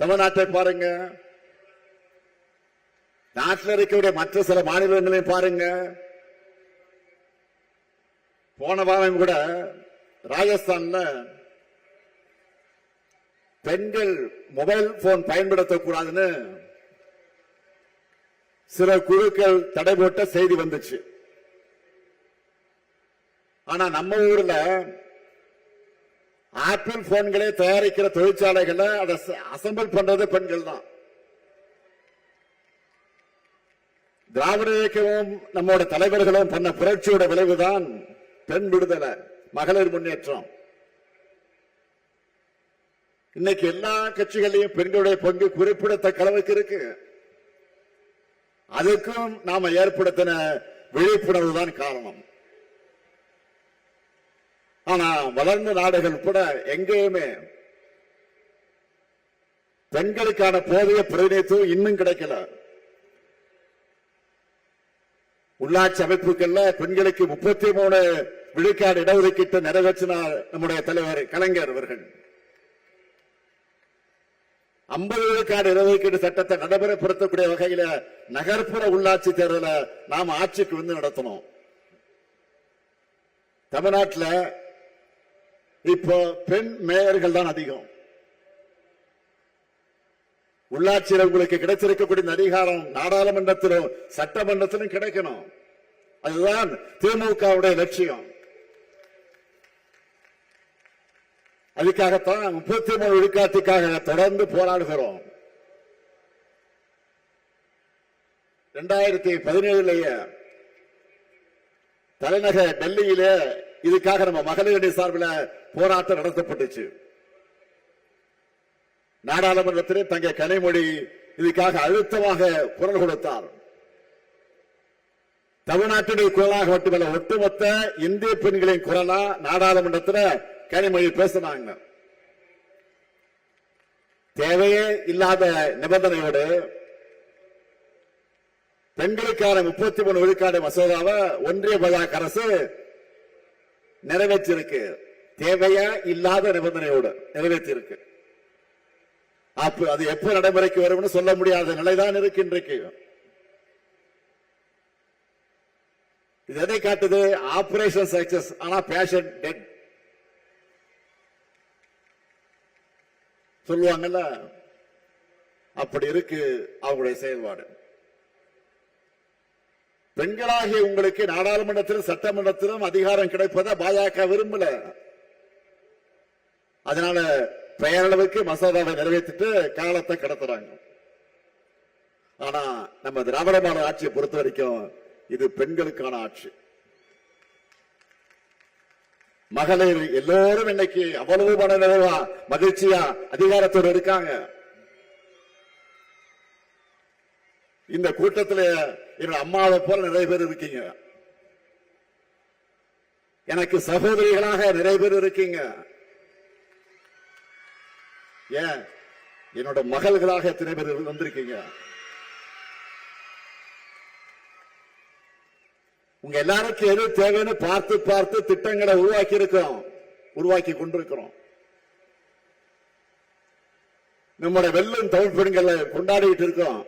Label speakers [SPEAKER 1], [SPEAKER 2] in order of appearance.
[SPEAKER 1] தமிழ்நாட்டை பாருங்க, நாட்டில் இருக்கக்கூடிய மற்ற சில மாநிலங்களையும் பாருங்க. போன வாரம் கூட ராஜஸ்தான்ல பெண்கள் மொபைல் போன் பயன்படுத்தக்கூடாதுன்னு சில குழுக்கள் தடை போட்ட செய்தி வந்துச்சு. ஆனா நம்ம ஊர்ல ஆப்பிள் போன்களை தயாரிக்கிற தொழிற்சாலைகளை அதை அசம்பிள் பண்றது பெண்கள் தான். திராவிட இயக்கமும் நம்மோட தலைவர்களும் பண்ண புரட்சியோட விளைவுதான் பெண் விடுதலை, மகளிர் முன்னேற்றம். இன்னைக்கு எல்லா கட்சிகளையும் பெண்களுடைய பங்கு குறிப்பிடத்தக்க அளவுக்கு இருக்கு. அதுக்கும் நாம ஏற்படுத்தின விழிப்புணர்வு தான் காரணம். ஆனா வளர்ந்த நாடுகள் கூட எங்கேயுமே பெண்களுக்கான போதிய பிரதிநிதித்துவம் இன்னும் கிடைக்கல. உள்ளாட்சி அமைப்புகள்ல பெண்களுக்கு 33 விழுக்காடு இடஒதுக்கீட்டு நிறைவேற்றினார் நம்முடைய தலைவர் கலைஞர் அவர்கள். 50 விழுக்காடு இடஒதுக்கீடு சட்டத்தை நடைமுறைப்படுத்தக்கூடிய வகையில நகர்ப்புற உள்ளாட்சி தேர்தலை நாம் ஆட்சிக்கு வந்து நடத்தணும். தமிழ்நாட்டில் இப்போ பெண் மேயர்கள் தான் அதிகம். உள்ளாட்சியில் உங்களுக்கு கிடைச்சிருக்கக்கூடிய அதிகாரம் நாடாளுமன்றத்திலும் சட்டமன்றத்திலும் கிடைக்கணும். அதுதான் திமுகவுடைய லட்சியம். அதுக்காகத்தான் 33 விழுக்காட்டுக்காக தொடர்ந்து போராடுகிறோம். 2017 தலைநகர் டெல்லியிலே இதுக்காக நம்ம மகளிரணி சார்பில் போராட்டம் நடத்தப்பட்டுச்சு. நாடாளுமன்றத்திலே தங்க கனிமொழி இதுக்காக அழுத்தமாக குரல் கொடுத்தார். தமிழ்நாட்டுடைய குரலாக மட்டுமல்ல, ஒட்டுமொத்த இந்திய பெண்களின் குரலா நாடாளுமன்றத்தில் கனிமொழி பேசினாங்க. தேவையே இல்லாத நிபந்தனையோடு பெண்களுக்கான 33 விழுக்காடு மசோதாவை ஒன்றிய பாஜக அரசு நிறைவேற்றியிருக்கு. தேவையா இல்லாத நிபந்தனையோடு நிறைவேற்றியிருக்கு. அப்ப அது எப்ப நடைமுறைக்கு வரும் சொல்ல முடியாத நிலைதான் இருக்கு. இது எதை காட்டுது? ஆபரேஷன் சக்சஸ், ஆனா பேஷன் டெட் சொல்லுவாங்கல்ல, அப்படி இருக்கு அவங்களுடைய செயல்பாடு. பெண்களாகிய உங்களுக்கு நாடாளுமன்றத்திலும் சட்டமன்றத்திலும் அதிகாரம் கிடைப்பதை பாஜக விரும்பல. அதனால பெயரளவுக்கு மசோதாவை நிறைவேற்றிட்டு காலத்தை கடத்துறாங்க. ஆனா நம்ம திராவிட மாடல் ஆட்சியை பொறுத்த வரைக்கும் இது பெண்களுக்கான ஆட்சி. மகளிர் எல்லோரும் இன்னைக்கு அவ்வளவு மன நிறைவா மகிழ்ச்சியா அதிகாரத்தோடு இருக்காங்க. இந்த கூட்டத்தில் என்னோட அம்மாவை போல நிறைய பேர் இருக்கீங்க. எனக்கு சகோதரிகளாக நிறைய பேர் இருக்கீங்க. ஏன் என்னோட மகள்களாக எத்தனை பேர் வந்திருக்கீங்க. உங்க எல்லாருக்கும் எது தேவைன்னு பார்த்து பார்த்து திட்டங்களை உருவாக்கி கொண்டிருக்கிறோம். நம்முடைய வெல்லும் தமிழ் பெண்களை கொண்டாடிட்டு இருக்கோம்.